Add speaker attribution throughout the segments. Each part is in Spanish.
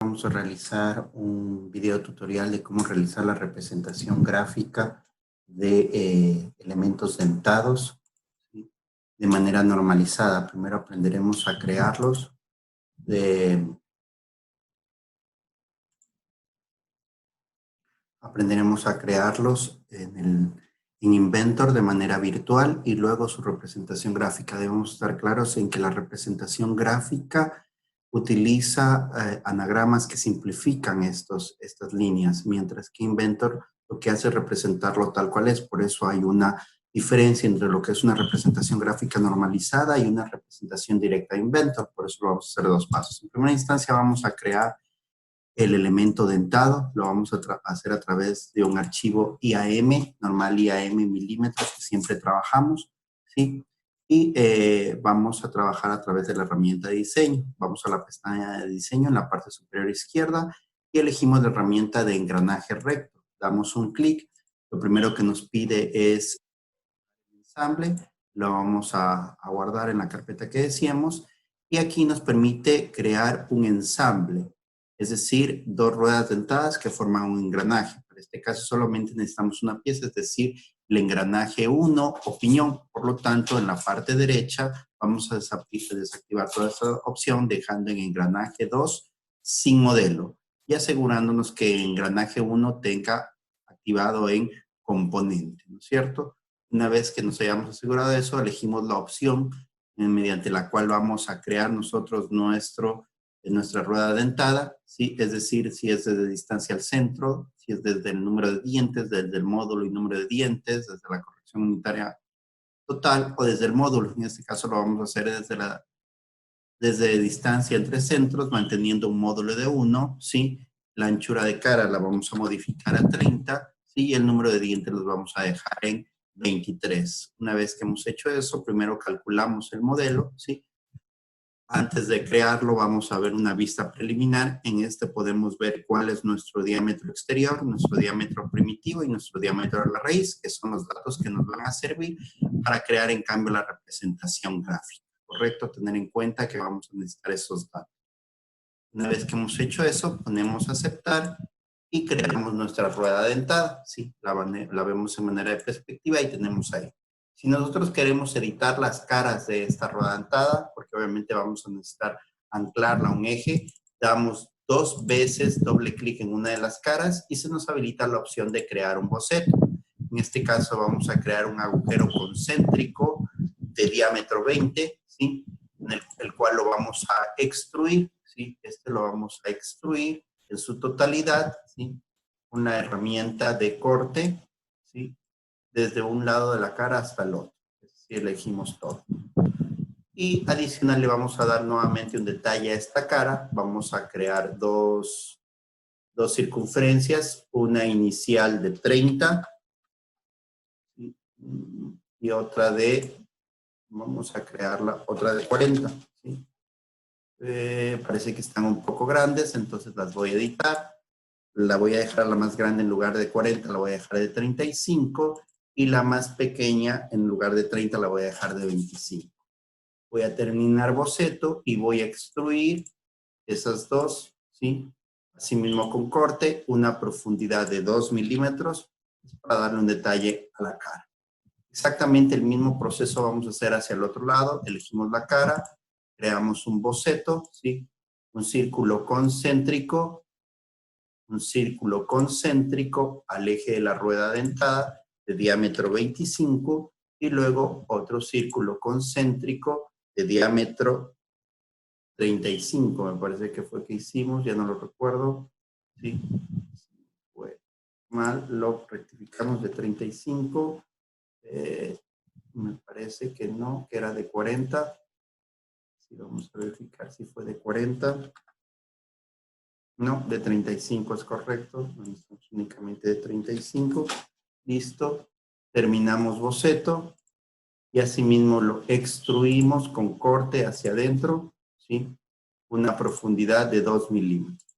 Speaker 1: vamos a realizar un video tutorial de cómo realizar la representación gráfica de elementos dentados, ¿sí?, de manera normalizada. Primero aprenderemos a crearlos. Aprenderemos a crearlos en Inventor de manera virtual y luego su representación gráfica. Debemos estar claros en que la representación gráfica utiliza anagramas que simplifican estas líneas, mientras que Inventor lo que hace es representarlo tal cual es. Por eso hay una diferencia entre lo que es una representación gráfica normalizada y una representación directa de Inventor. Por eso lo vamos a hacer dos pasos. En primera instancia vamos a crear el elemento dentado. Lo vamos a hacer a través de un archivo IAM, normal IAM milímetros, que siempre trabajamos, ¿sí? Y vamos a trabajar a través de la herramienta de diseño. Vamos a la pestaña de diseño en la parte superior izquierda y elegimos la herramienta de engranaje recto. Damos un clic. Lo primero que nos pide es ensamble. Lo vamos a guardar en la carpeta que decíamos. Y aquí nos permite crear un ensamble. Es decir, dos ruedas dentadas que forman un engranaje. En este caso solamente necesitamos una pieza, es decir, el engranaje 1 o piñón. Por lo tanto, en la parte derecha vamos a desactivar toda esta opción, dejando en engranaje 2 sin modelo y asegurándonos que el engranaje 1 tenga activado en componente, ¿no es cierto? Una vez que nos hayamos asegurado de eso, elegimos la opción mediante la cual vamos a crear nosotros nuestra rueda dentada, ¿sí? Es decir, si es desde distancia al centro, si es desde el número de dientes, desde el módulo y número de dientes, desde la corrección unitaria total o desde el módulo. En este caso lo vamos a hacer desde distancia entre centros, manteniendo un módulo de 1, ¿sí? La anchura de cara la vamos a modificar a 30, ¿sí? Y el número de dientes los vamos a dejar en 23. Una vez que hemos hecho eso, primero calculamos el modelo, ¿sí? Antes de crearlo, vamos a ver una vista preliminar. En este podemos ver cuál es nuestro diámetro exterior, nuestro diámetro primitivo y nuestro diámetro de la raíz, que son los datos que nos van a servir para crear, en cambio, la representación gráfica. ¿Correcto? Tener en cuenta que vamos a necesitar esos datos. Una vez que hemos hecho eso, ponemos aceptar y creamos nuestra rueda dentada. Sí, la vemos en manera de perspectiva y tenemos ahí. Si nosotros queremos editar las caras de esta rueda dentada, porque obviamente vamos a necesitar anclarla a un eje, damos 2 veces doble clic en una de las caras y se nos habilita la opción de crear un boceto. En este caso vamos a crear un agujero concéntrico de diámetro 20, ¿sí?, en el cual lo vamos a extruir, ¿sí? Este lo vamos a extruir en su totalidad, ¿sí?, una herramienta de corte, ¿sí?, desde un lado de la cara hasta el otro. Es decir, elegimos todo. Y adicional le vamos a dar nuevamente un detalle a esta cara. Vamos a crear dos circunferencias, una inicial de 30 y otra vamos a crearla, otra de 40. ¿Sí? Parece que están un poco grandes, entonces las voy a editar. La voy a dejar la más grande en lugar de 40, la voy a dejar de 35. Y la más pequeña, en lugar de 30, la voy a dejar de 25. Voy a terminar boceto y voy a extruir esas dos, ¿sí? Asimismo con corte, una profundidad de 2 milímetros para darle un detalle a la cara. Exactamente el mismo proceso vamos a hacer hacia el otro lado. Elegimos la cara, creamos un boceto, ¿sí? Un círculo concéntrico al eje de la rueda dentada, de diámetro 25, y luego otro círculo concéntrico de diámetro 35, me parece que fue que hicimos, ya no lo recuerdo, ¿sí? Fue mal, lo rectificamos de 35, me parece que no, que era de 40, sí, vamos a verificar si fue de 40, no, de 35 es correcto, únicamente de 35. Listo, terminamos boceto y asimismo lo extruimos con corte hacia adentro, ¿sí? Una profundidad de 2 milímetros.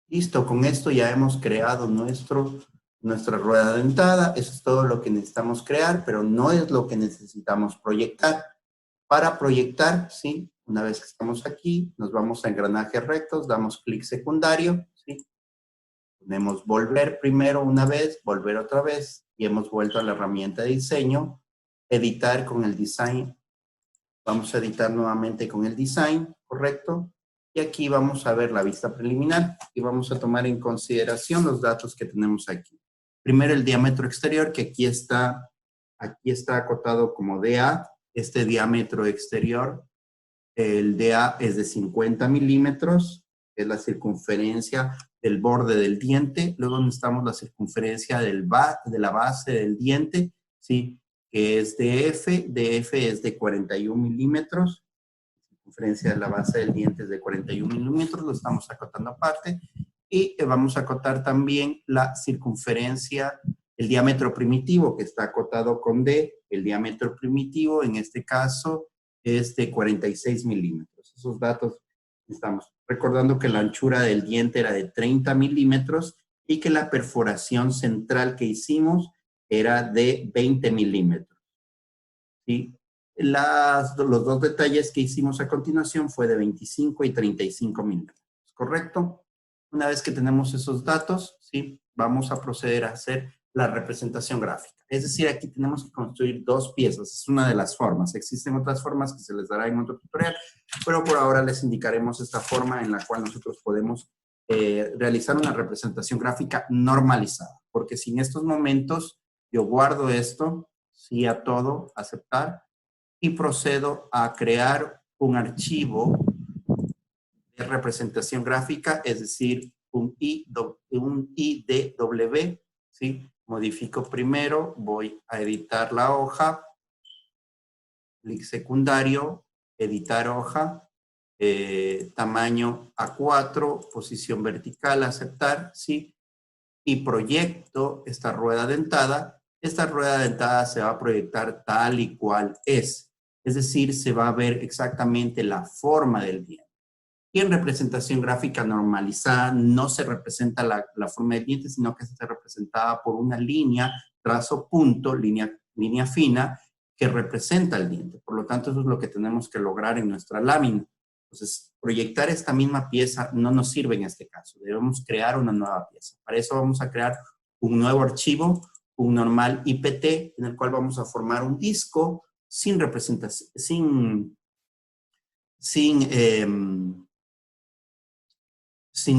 Speaker 1: Listo, con esto ya hemos creado nuestra rueda dentada. Eso es todo lo que necesitamos crear, pero no es lo que necesitamos proyectar. Para proyectar, ¿sí?, Una vez que estamos aquí, nos vamos a engranajes rectos, damos clic secundario, ¿sí? Ponemos volver primero una vez, volver otra vez, y hemos vuelto a la herramienta de diseño, editar con el design. Vamos a editar nuevamente con el design, ¿correcto? Y aquí vamos a ver la vista preliminar y vamos a tomar en consideración los datos que tenemos aquí. Primero el diámetro exterior, que aquí está acotado como DA. Este diámetro exterior, el DA es de 50 milímetros, que es la circunferencia del borde del diente. Luego necesitamos la circunferencia de la base del diente, ¿sí? Que es DF. DF es de 41 milímetros. La circunferencia de la base del diente es de 41 milímetros, lo estamos acotando aparte. Y vamos a acotar también la circunferencia, el diámetro primitivo, que está acotado con D. El diámetro primitivo, en este caso, es de 46 milímetros. Esos datos estamos recordando que la anchura del diente era de 30 milímetros y que la perforación central que hicimos era de 20 milímetros. ¿Sí? Los dos detalles que hicimos a continuación fue de 25 y 35 milímetros. ¿Correcto? Una vez que tenemos esos datos, ¿sí? Vamos a proceder a hacer la representación gráfica. Es decir, aquí tenemos que construir dos piezas. Es una de las formas. Existen otras formas que se les dará en otro tutorial, pero por ahora les indicaremos esta forma en la cual nosotros podemos realizar una representación gráfica normalizada. Porque si en estos momentos yo guardo esto, sí a todo, aceptar, y procedo a crear un archivo de representación gráfica, es decir, un IDW, ¿sí? Modifico primero, voy a editar la hoja, clic secundario, editar hoja, tamaño A4, posición vertical, aceptar, ¿sí? Y proyecto esta rueda dentada. Esta rueda dentada se va a proyectar tal y cual es. Es decir, se va a ver exactamente la forma del diente. Y en representación gráfica normalizada no se representa la forma del diente, sino que está representada por una línea, trazo punto, línea fina, que representa el diente. Por lo tanto, eso es lo que tenemos que lograr en nuestra lámina. Entonces, proyectar esta misma pieza no nos sirve en este caso. Debemos crear una nueva pieza. Para eso vamos a crear un nuevo archivo, un normal IPT, en el cual vamos a formar un disco sin representación, sin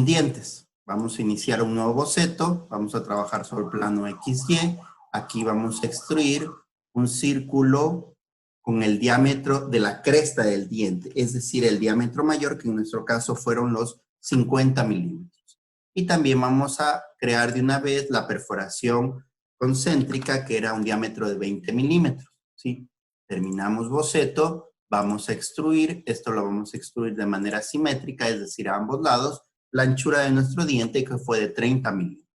Speaker 1: dientes. Vamos a iniciar un nuevo boceto, vamos a trabajar sobre el plano XY. Aquí vamos a extruir un círculo con el diámetro de la cresta del diente, es decir, el diámetro mayor, que en nuestro caso fueron los 50 milímetros. Y también vamos a crear de una vez la perforación concéntrica, que era un diámetro de 20 milímetros, ¿sí? Terminamos boceto, vamos a extruir, esto lo vamos a extruir de manera simétrica, es decir, a ambos lados, la anchura de nuestro diente, que fue de 30 milímetros,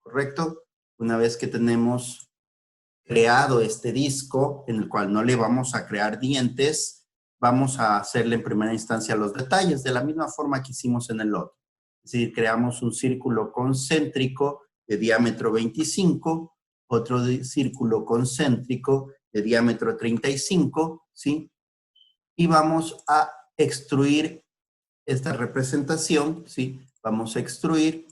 Speaker 1: ¿correcto? Una vez que tenemos creado este disco, en el cual no le vamos a crear dientes, vamos a hacerle en primera instancia los detalles, de la misma forma que hicimos en el otro. Es decir, creamos un círculo concéntrico de diámetro 25, otro círculo concéntrico de diámetro 35, ¿sí? Y vamos a extruir esta representación, ¿sí? Vamos a extruir,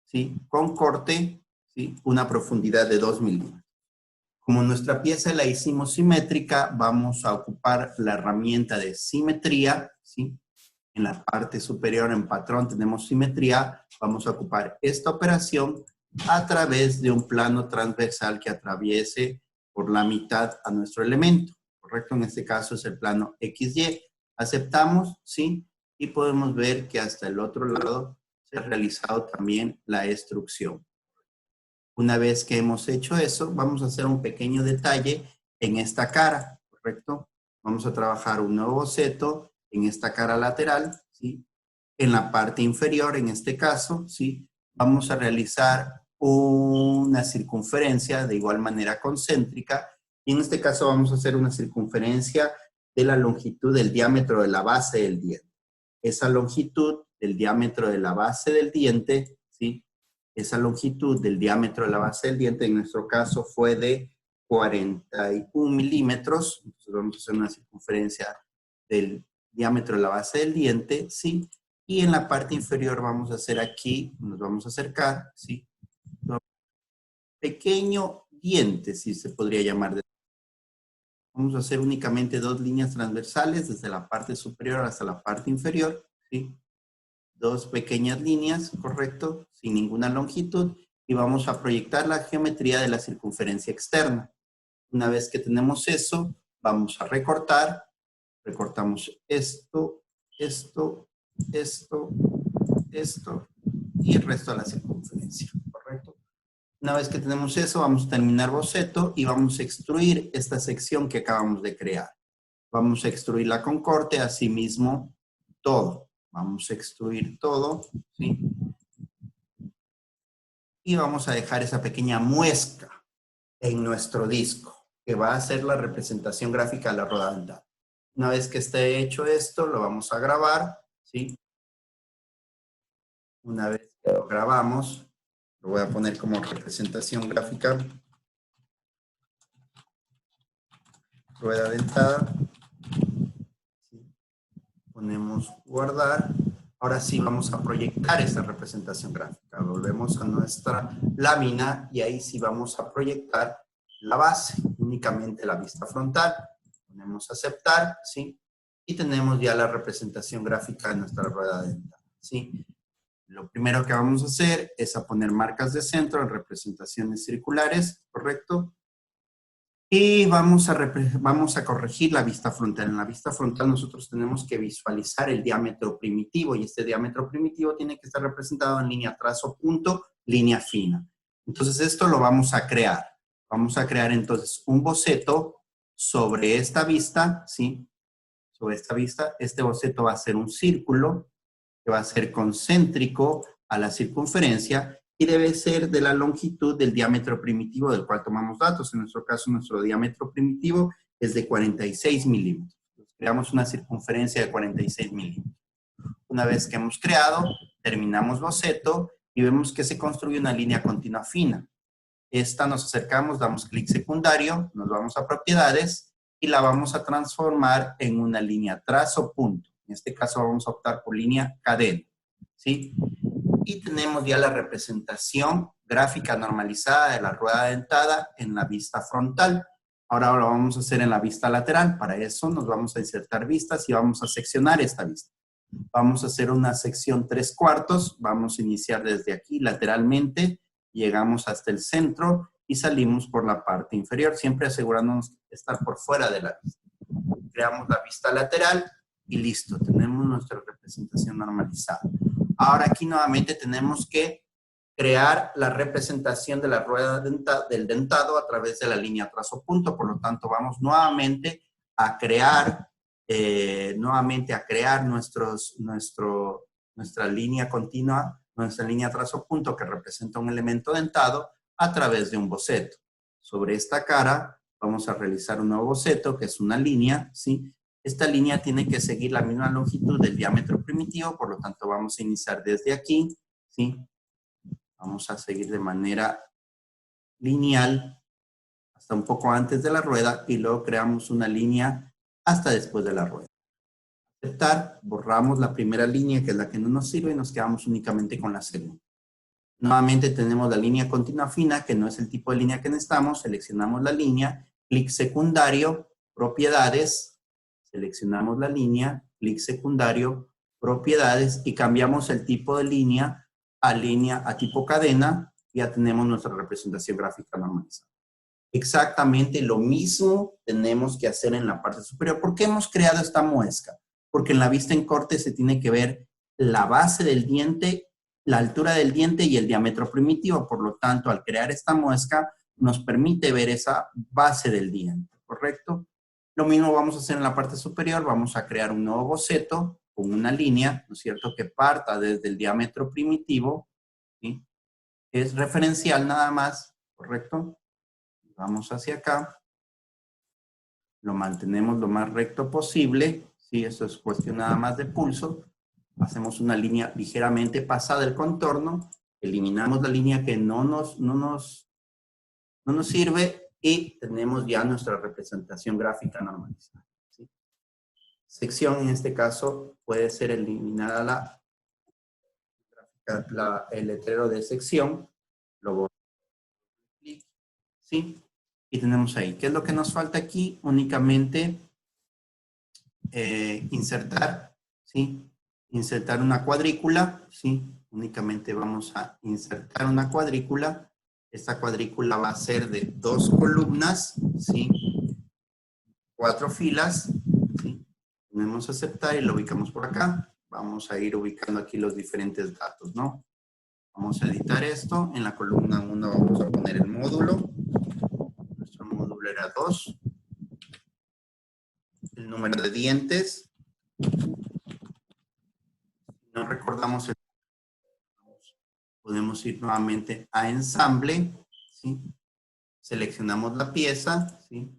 Speaker 1: ¿sí? Con corte, ¿sí? Una profundidad de 2 milímetros. Como nuestra pieza la hicimos simétrica, vamos a ocupar la herramienta de simetría, ¿sí? En la parte superior, en patrón, tenemos simetría. Vamos a ocupar esta operación a través de un plano transversal que atraviese por la mitad a nuestro elemento, ¿correcto? En este caso es el plano XY. Aceptamos, ¿sí? Y podemos ver que hasta el otro lado se ha realizado también la extrusión. Una vez que hemos hecho eso, vamos a hacer un pequeño detalle en esta cara, ¿correcto? Vamos a trabajar un nuevo boceto en esta cara lateral, ¿sí? En la parte inferior, en este caso, ¿sí? Vamos a realizar una circunferencia de igual manera concéntrica, y en este caso vamos a hacer una circunferencia de la longitud del diámetro de la base del diente. Esa longitud del diámetro de la base del diente, ¿sí? Esa longitud del diámetro de la base del diente, en nuestro caso, fue de 41 milímetros. Entonces vamos a hacer una circunferencia de diámetro de la base del diente, ¿sí? Y en la parte inferior vamos a hacer aquí, nos vamos a acercar, ¿sí? Pequeño diente, si se podría llamar. Vamos a hacer únicamente 2 líneas transversales desde la parte superior hasta la parte inferior, ¿sí? 2 pequeñas líneas, correcto, sin ninguna longitud, y vamos a proyectar la geometría de la circunferencia externa. Una vez que tenemos eso, vamos a recortar, recortamos esto, esto, esto, esto, y el resto de la circunferencia, correcto. Una vez que tenemos eso, vamos a terminar boceto y vamos a extruir esta sección que acabamos de crear. Vamos a extruirla con corte, asimismo todo. Vamos a extruir todo, ¿sí? Y vamos a dejar esa pequeña muesca en nuestro disco, que va a ser la representación gráfica de la rueda dental. Una vez que esté hecho esto, lo vamos a grabar, ¿sí? Una vez que lo grabamos, lo voy a poner como representación gráfica. Rueda dentada. ¿Sí? Ponemos guardar. Ahora sí vamos a proyectar esta representación gráfica. Volvemos a nuestra lámina y ahí sí vamos a proyectar la base, únicamente la vista frontal. Ponemos aceptar, ¿sí? Y tenemos ya la representación gráfica de nuestra rueda dentada, ¿sí? Lo primero que vamos a hacer es a poner marcas de centro en representaciones circulares, ¿correcto? Y vamos a corregir la vista frontal. En la vista frontal nosotros tenemos que visualizar el diámetro primitivo y este diámetro primitivo tiene que estar representado en línea trazo punto, línea fina. Entonces esto lo vamos a crear. Vamos a crear entonces un boceto sobre esta vista, ¿sí? Sobre esta vista. Este boceto va a ser un círculo que va a ser concéntrico a la circunferencia y debe ser de la longitud del diámetro primitivo del cual tomamos datos. En nuestro caso, nuestro diámetro primitivo es de 46 milímetros. Creamos una circunferencia de 46 milímetros. Una vez que hemos creado, terminamos boceto y vemos que se construye una línea continua fina. Esta nos acercamos, damos clic secundario, nos vamos a propiedades y la vamos a transformar en una línea trazo punto. En este caso vamos a optar por línea cadena, ¿sí? Y tenemos ya la representación gráfica normalizada de la rueda dentada en la vista frontal. Ahora lo vamos a hacer en la vista lateral. Para eso nos vamos a insertar vistas y vamos a seccionar esta vista. Vamos a hacer una sección 3/4. Vamos a iniciar desde aquí lateralmente. Llegamos hasta el centro y salimos por la parte inferior, siempre asegurándonos de estar por fuera de la vista. Creamos la vista lateral y listo, tenemos nuestra representación normalizada. Ahora aquí nuevamente tenemos que crear la representación de la rueda del dentado a través de la línea trazo punto, por lo tanto vamos nuevamente a crear, nuestra línea continua, nuestra línea trazo punto que representa un elemento dentado a través de un boceto. Sobre esta cara vamos a realizar un nuevo boceto que es una línea, ¿sí? Esta línea tiene que seguir la misma longitud del diámetro primitivo, por lo tanto vamos a iniciar desde aquí, ¿sí? Vamos a seguir de manera lineal hasta un poco antes de la rueda y luego creamos una línea hasta después de la rueda. Aceptar, borramos la primera línea que es la que no nos sirve y nos quedamos únicamente con la segunda. Nuevamente tenemos la línea continua fina que no es el tipo de línea que necesitamos, seleccionamos la línea, clic secundario, propiedades, seleccionamos la línea, clic secundario, propiedades y cambiamos el tipo de línea a tipo cadena. Ya tenemos nuestra representación gráfica normalizada. Exactamente lo mismo tenemos que hacer en la parte superior. ¿Por qué hemos creado esta muesca? Porque en la vista en corte se tiene que ver la base del diente, la altura del diente y el diámetro primitivo. Por lo tanto, al crear esta muesca, nos permite ver esa base del diente, ¿correcto? Lo mismo vamos a hacer en la parte superior. Vamos a crear un nuevo boceto con una línea, ¿no es cierto?, que parta desde el diámetro primitivo, ¿sí? Es referencial nada más, ¿correcto? Vamos hacia acá. Lo mantenemos lo más recto posible, ¿sí? Eso es cuestión nada más de pulso. Hacemos una línea ligeramente pasada del contorno. Eliminamos la línea que no nos sirve y tenemos ya nuestra representación gráfica normalizada, ¿sí? sección, en este caso, puede ser eliminada el letrero de sección. Lo voy a clic, ¿sí? Y tenemos ahí. ¿Qué es lo que nos falta aquí? Únicamente insertar, ¿sí? Insertar una cuadrícula, ¿sí? Únicamente vamos a insertar una cuadrícula. Esta cuadrícula va a ser de 2 columnas, ¿sí? 4 filas, ¿sí? Ponemos aceptar y lo ubicamos por acá. Vamos a ir ubicando aquí los diferentes datos, ¿no? Vamos a editar esto. En la columna 1 vamos a poner el módulo. Nuestro módulo era 2. El número de dientes. No recordamos el... Podemos ir nuevamente a ensamble, ¿sí? Seleccionamos la pieza, ¿sí?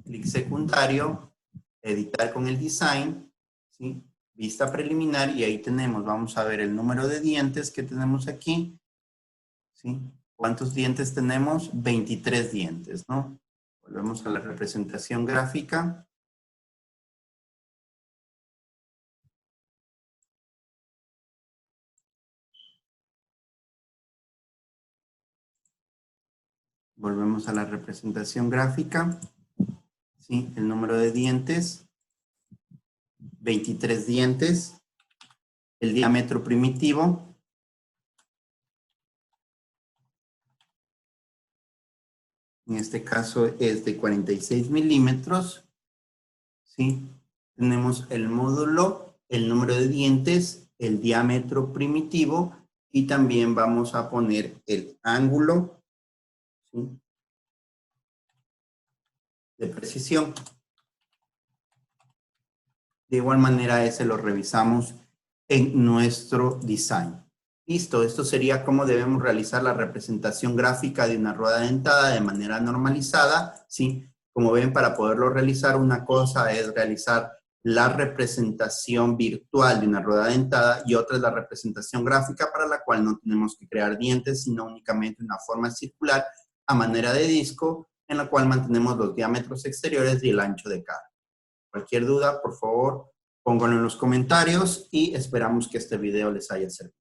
Speaker 1: Clic secundario, editar con el design, ¿sí? Vista preliminar y ahí tenemos, vamos a ver el número de dientes que tenemos aquí, ¿sí? ¿Cuántos dientes tenemos? 23 dientes, ¿no? Volvemos a la representación gráfica. Volvemos a la representación gráfica, ¿sí? El número de dientes, 23 dientes. El diámetro primitivo, en este caso es de 46 milímetros, ¿sí? Tenemos el módulo, el número de dientes, el diámetro primitivo y también vamos a poner el ángulo, ¿sí? De precisión. De igual manera ese lo revisamos en nuestro design. Listo, esto sería cómo debemos realizar la representación gráfica de una rueda dentada de manera normalizada, ¿sí? Como ven, para poderlo realizar, una cosa es realizar la representación virtual de una rueda dentada y otra es la representación gráfica para la cual no tenemos que crear dientes, sino únicamente una forma circular a manera de disco en la cual mantenemos los diámetros exteriores y el ancho de cara. Cualquier duda, por favor, pónganlo en los comentarios y esperamos que este video les haya servido.